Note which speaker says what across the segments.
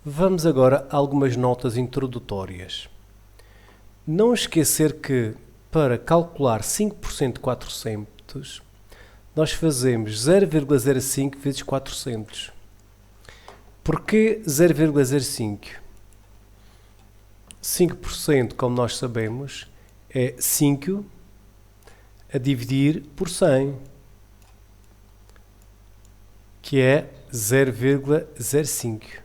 Speaker 1: Vamos agora a algumas notas introdutórias. Não esquecer que, para calcular 5% de 400, nós fazemos 0,05 vezes 400. Porquê 0,05? 5%, como nós sabemos, é 5 a dividir por 100, que é 0,05.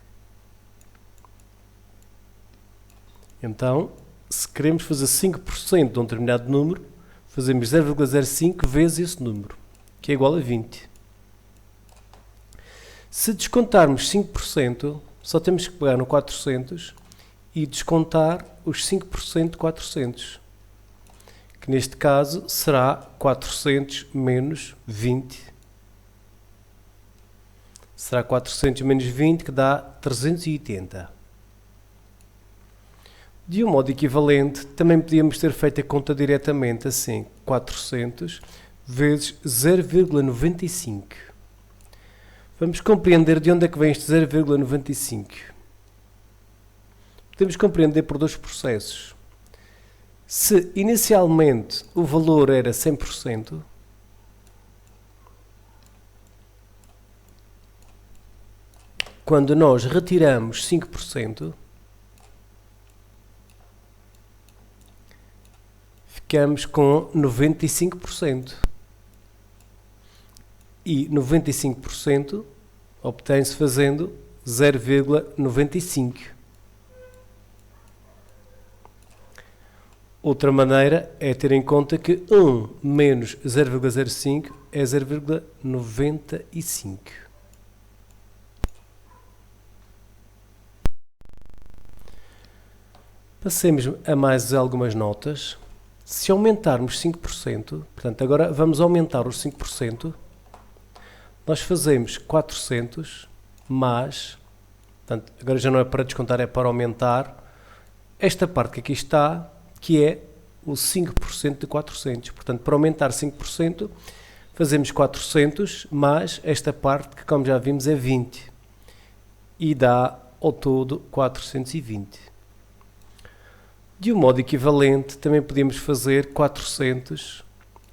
Speaker 1: Então, se queremos fazer 5% de um determinado número, fazemos 0,05 vezes esse número, que é igual a 20. Se descontarmos 5%, só temos que pegar no 400 e descontar os 5% de 400, que neste caso será 400 menos 20. Será 400 menos 20, que dá 380. De um modo equivalente, também podíamos ter feito a conta diretamente assim, 400 vezes 0,95. Vamos compreender de onde é que vem este 0,95. Podemos compreender por dois processos. Se inicialmente o valor era 100%, quando nós retiramos 5%, ficamos com 95%. E 95% obtém-se fazendo 0,95. Outra maneira é ter em conta que 1 menos 0,05 é 0,95. Passemos a mais algumas notas. Se aumentarmos 5%, portanto, agora vamos aumentar os 5%, nós fazemos 400 mais, portanto, agora já não é para descontar, é para aumentar esta parte que aqui está, que é o 5% de 400. Portanto, para aumentar 5%, fazemos 400 mais esta parte que, como já vimos, é 20. E dá, ao todo, 420. De um modo equivalente, também podemos fazer 400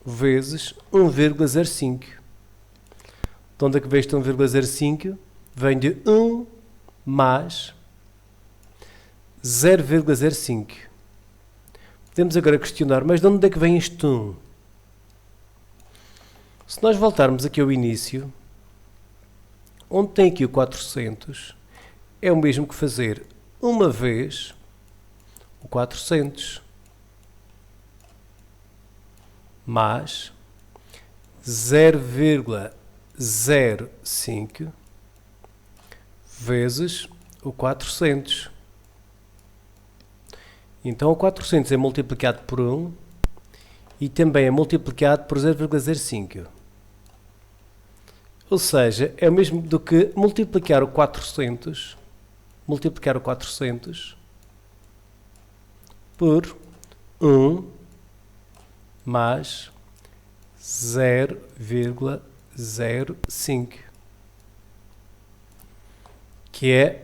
Speaker 1: vezes 1,05. De onde é que vem este 1,05? Vem de 1 mais 0,05. Podemos agora questionar, mas de onde é que vem este 1? Se nós voltarmos aqui ao início, onde tem aqui o 400, é o mesmo que fazer uma vez o 400 mais 0,05 vezes o 400. Então o 400 é multiplicado por 1 e também é multiplicado por 0,05. Ou seja, é o mesmo do que multiplicar o 400 por 1 mais 0,05, que é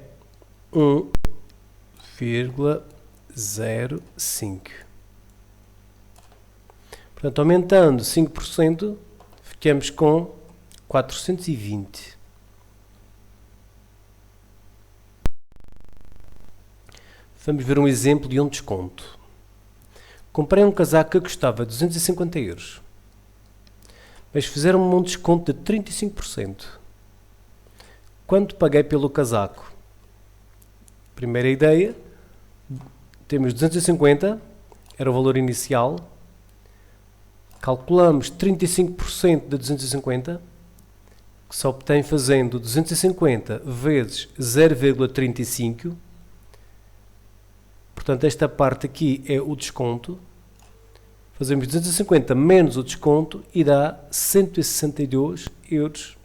Speaker 1: 1,05. Portanto, aumentando 5%, ficamos com 420. Vamos ver um exemplo de um desconto. Comprei um casaco que custava 250 euros, mas fizeram-me um desconto de 35%. Quanto paguei pelo casaco? Primeira ideia, temos 250, era o valor inicial, calculamos 35% de 250, que se obtém fazendo 250 vezes 0,35. Portanto, esta parte aqui é o desconto. Fazemos 250 menos o desconto e dá 162,50 euros.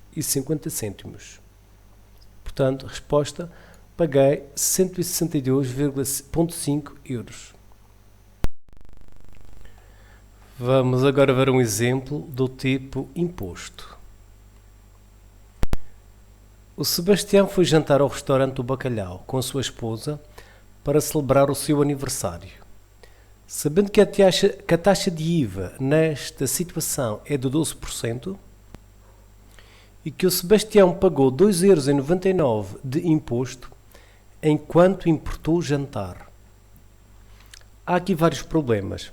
Speaker 1: Portanto, resposta, paguei 162,5 euros. Vamos agora ver um exemplo do tipo imposto. O Sebastião foi jantar ao restaurante do Bacalhau com a sua esposa para celebrar o seu aniversário. Sabendo que a taxa de IVA nesta situação é de 12% e que o Sebastião pagou 2,99€ de imposto enquanto importou o jantar. Há aqui vários problemas.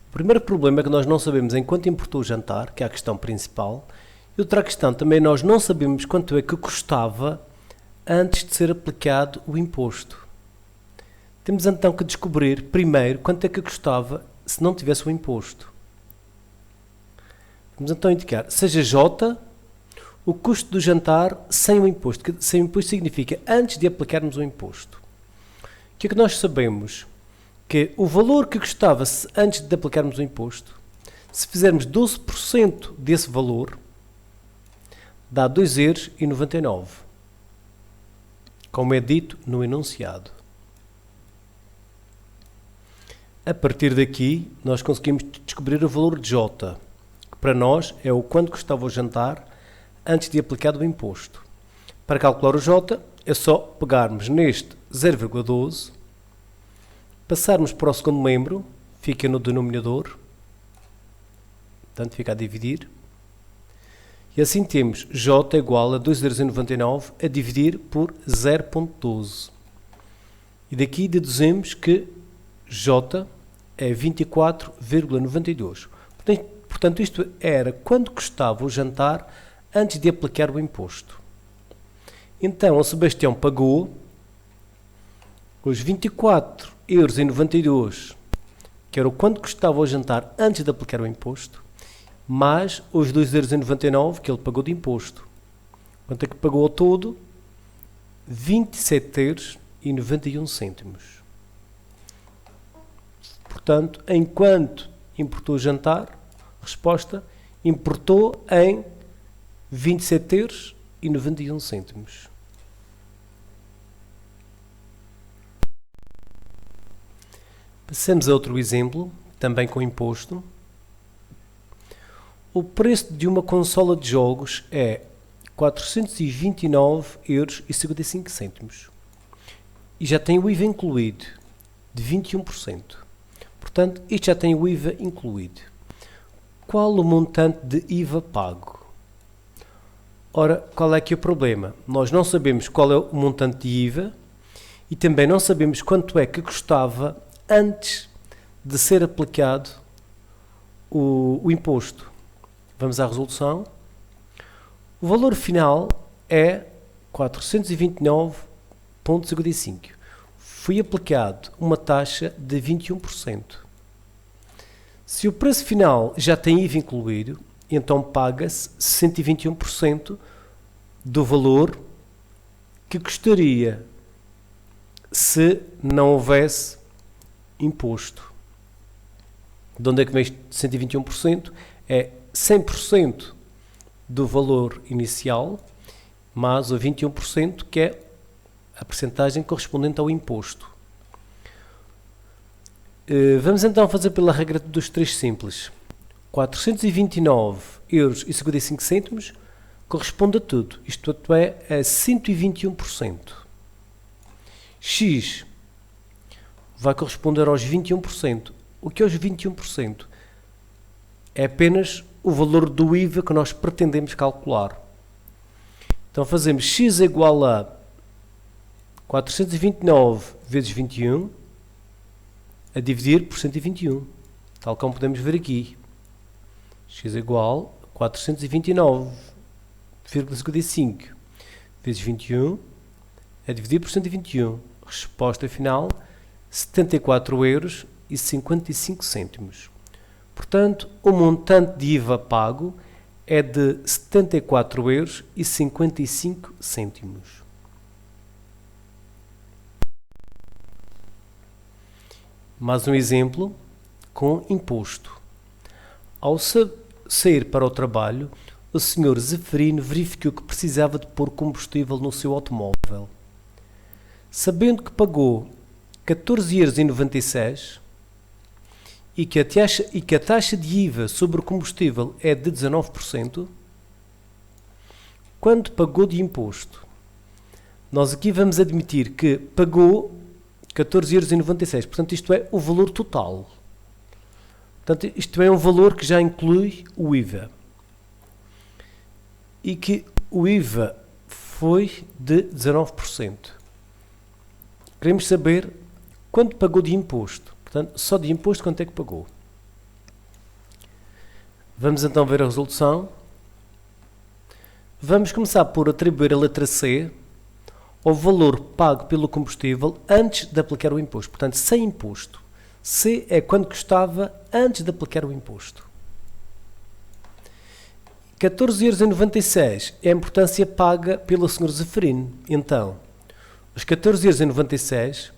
Speaker 1: O primeiro problema é que nós não sabemos enquanto importou o jantar, que é a questão principal, e outra questão também nós não sabemos quanto é que custava antes de ser aplicado o imposto. Temos então que descobrir primeiro quanto é que custava se não tivesse o imposto. Vamos então indicar, seja J, o custo do jantar sem o imposto. Sem o imposto significa antes de aplicarmos o imposto. O que é que nós sabemos? Que o valor que custava antes de aplicarmos o imposto, se fizermos 12% desse valor, dá 2,99€, como é dito no enunciado. A partir daqui, nós conseguimos descobrir o valor de J, que para nós é o quanto custava o jantar antes de aplicar o imposto. Para calcular o J, é só pegarmos neste 0,12, passarmos para o segundo membro, fica no denominador, portanto fica a dividir, e assim temos J igual a 2,99€ a dividir por 0,12. E daqui deduzimos que J é 24,92. Portanto, isto era quanto custava o jantar antes de aplicar o imposto. Então, o Sebastião pagou os 24,92€, que era o quanto custava o jantar antes de aplicar o imposto, mais os 2,99€ que ele pagou de imposto. Quanto é que pagou ao todo? 27,91€. Portanto, enquanto importou o jantar, resposta, importou em 27,91€. Passamos a outro exemplo, também com imposto. O preço de uma consola de jogos é 429,55€ e já tem o IVA incluído, de 21%. Portanto, isto já tem o IVA incluído. Qual o montante de IVA pago? Ora, qual é que é o problema? Nós não sabemos qual é o montante de IVA e também não sabemos quanto é que custava antes de ser aplicado o imposto. Vamos à resolução. O valor final é 429,55. Foi aplicado uma taxa de 21%. Se o preço final já tem IVA incluído, então paga-se 121% do valor que custaria se não houvesse imposto. De onde é que vem este 121%? É 100% do valor inicial, mais o 21%, que é a percentagem correspondente ao imposto. Vamos então fazer pela regra dos 3 simples. 429,55€ corresponde a tudo, isto é, a 121%. X vai corresponder aos 21%. O que é os 21%? É apenas o valor do IVA que nós pretendemos calcular. Então fazemos X igual a 429 vezes 21 a dividir por 121, tal como podemos ver aqui. X igual a 429,55 vezes 21 a dividir por 121. Resposta final, 74,55€. Portanto, o montante de IVA pago é de 74,55€. Mais um exemplo com imposto. Ao sair para o trabalho, o Sr. Zeferino verificou que precisava de pôr combustível no seu automóvel. Sabendo que pagou 14,96€ e que a taxa de IVA sobre o combustível é de 19%, quanto pagou de imposto. Nós aqui vamos admitir que pagou 14,96€. Portanto, isto é o valor total. Portanto, isto é um valor que já inclui o IVA. E que o IVA foi de 19%. Queremos saber quanto pagou de imposto. Portanto, só de imposto quanto é que pagou. Vamos então ver a resolução. Vamos começar por atribuir a letra C ao valor pago pelo combustível antes de aplicar o imposto. Portanto, sem imposto. C é quanto custava antes de aplicar o imposto. 14,96€ é a importância paga pelo Sr. Zeferino. Então, os 14,96€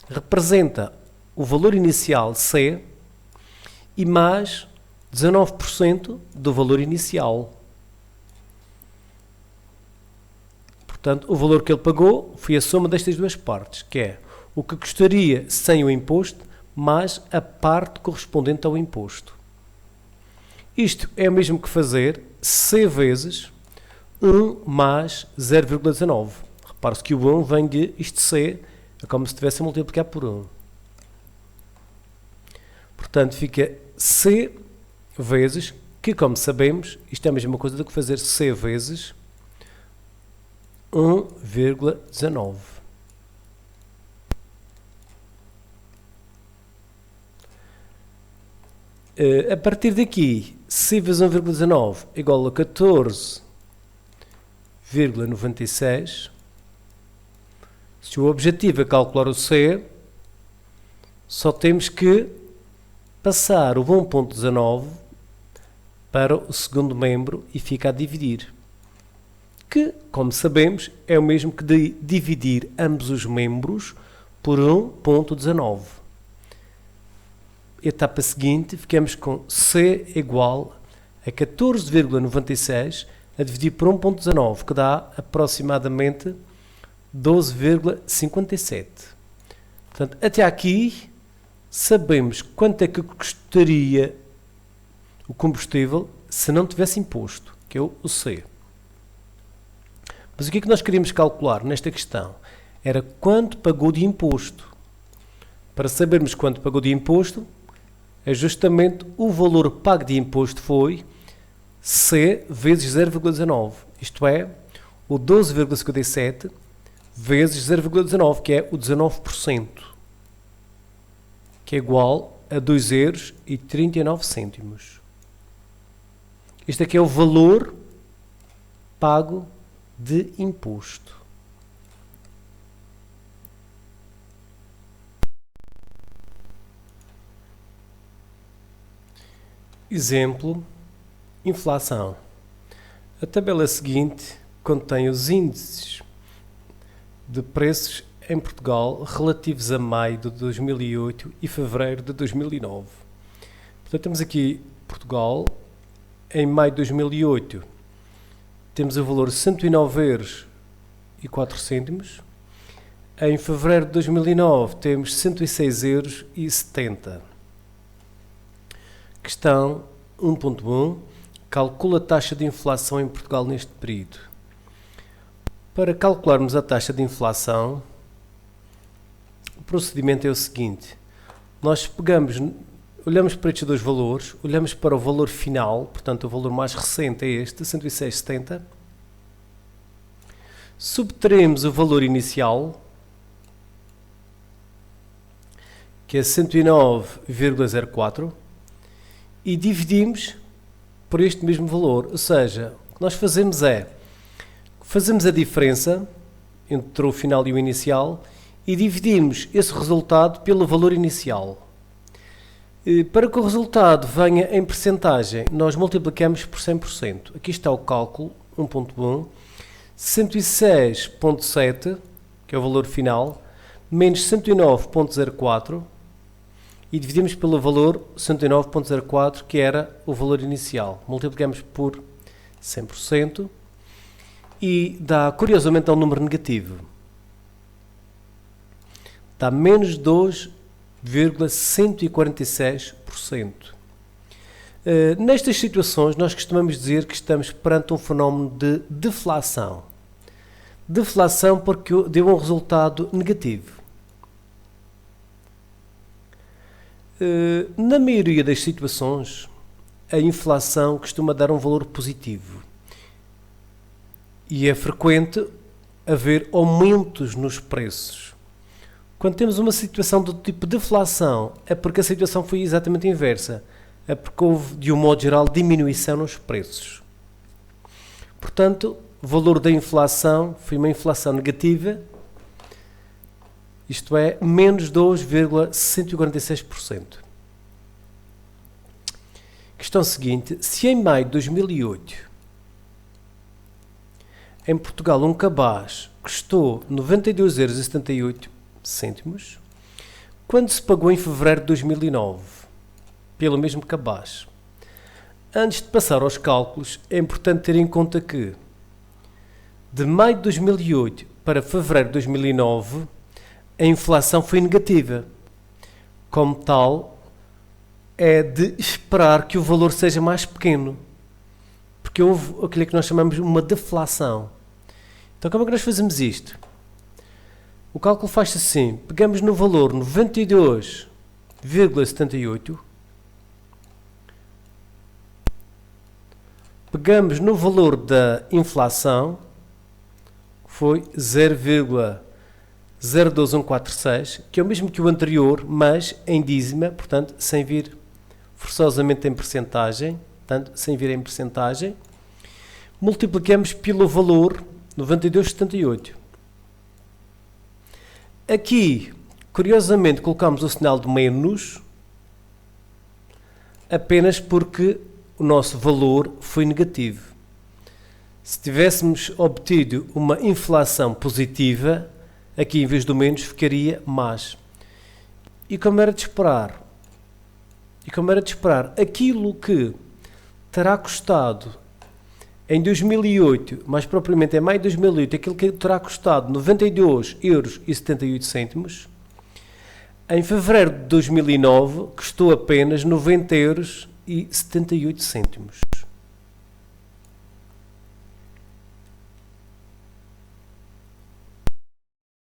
Speaker 1: representa o valor inicial C e mais 19% do valor inicial. Portanto, o valor que ele pagou foi a soma destas duas partes, que é o que custaria sem o imposto, mais a parte correspondente ao imposto. Isto é o mesmo que fazer C vezes 1 mais 0,19. Repare-se que o 1 vem de isto C, é como se estivesse a multiplicar por 1. Portanto, fica C vezes, que como sabemos, isto é a mesma coisa do que fazer C vezes 1,19. A partir daqui, C vezes 1,19 igual a 14,96. Se o objetivo é calcular o C, só temos que passar o 1,19 para o segundo membro e fica a dividir. Que, como sabemos, é o mesmo que de dividir ambos os membros por 1,19. Etapa seguinte, ficamos com C igual a 14,96 a dividir por 1,19, que dá aproximadamente 12,57. Portanto, até aqui sabemos quanto é que custaria o combustível se não tivesse imposto, que é o C. Mas o que é que nós queríamos calcular nesta questão? Era quanto pagou de imposto. Para sabermos quanto pagou de imposto, é justamente o valor pago de imposto foi C vezes 0,19. Isto é, o 12,57 vezes 0,19, que é o 19%, que é igual a 2,39€. Este aqui é o valor pago de imposto. Exemplo, inflação. A tabela seguinte contém os índices de preços em Portugal relativos a maio de 2008 e fevereiro de 2009. Portanto, temos aqui Portugal, em maio de 2008, temos o valor 109,04€. Em fevereiro de 2009 temos 106,70€. Questão 1.1. Calcula a taxa de inflação em Portugal neste período. Para calcularmos a taxa de inflação, o procedimento é o seguinte. Nós olhamos para estes dois valores, olhamos para o valor final, portanto o valor mais recente é este, 106,70. Subtraímos o valor inicial, que é 109,04, e dividimos por este mesmo valor. Ou seja, o que nós fazemos é, fazemos a diferença entre o final e o inicial e dividimos esse resultado pelo valor inicial. Para que o resultado venha em percentagem, nós multiplicamos por 100%. Aqui está o cálculo, 1.1, 106,7, que é o valor final, menos 109,04, e dividimos pelo valor 109,04, que era o valor inicial. Multiplicamos por 100% e dá, curiosamente, um número negativo. Dá menos 2,146%. Nestas situações, nós costumamos dizer que estamos perante um fenómeno de deflação. Deflação porque deu um resultado negativo. Na maioria das situações, a inflação costuma dar um valor positivo. E é frequente haver aumentos nos preços. Quando temos uma situação do tipo de deflação, é porque a situação foi exatamente inversa. É porque houve, de um modo geral, diminuição nos preços. Portanto, o valor da inflação foi uma inflação negativa, isto é, menos 2,146%. Questão seguinte: se em maio de 2008, em Portugal, um cabaz custou 92,78€, quando se pagou em fevereiro de 2009, pelo mesmo cabaz? Antes de passar aos cálculos, é importante ter em conta que, de maio de 2008 para fevereiro de 2009, a inflação foi negativa. Como tal, é de esperar que o valor seja mais pequeno, porque houve aquilo que nós chamamos uma deflação. Então, como é que nós fazemos isto? O cálculo faz-se assim: pegamos no valor 92,78, pegamos no valor da inflação, que foi 0,02146, que é o mesmo que o anterior, mas em dízima, portanto, sem vir forçosamente em percentagem, portanto, sem vir em percentagem, multiplicamos pelo valor 92,78. Aqui, curiosamente, colocamos o sinal de menos, apenas porque o nosso valor foi negativo. Se tivéssemos obtido uma inflação positiva, aqui em vez do menos ficaria mais. E como era de esperar? Aquilo que terá custado em 2008, mais propriamente em maio de 2008, aquilo que terá custado 92,78€, em fevereiro de 2009 custou apenas 90,78€.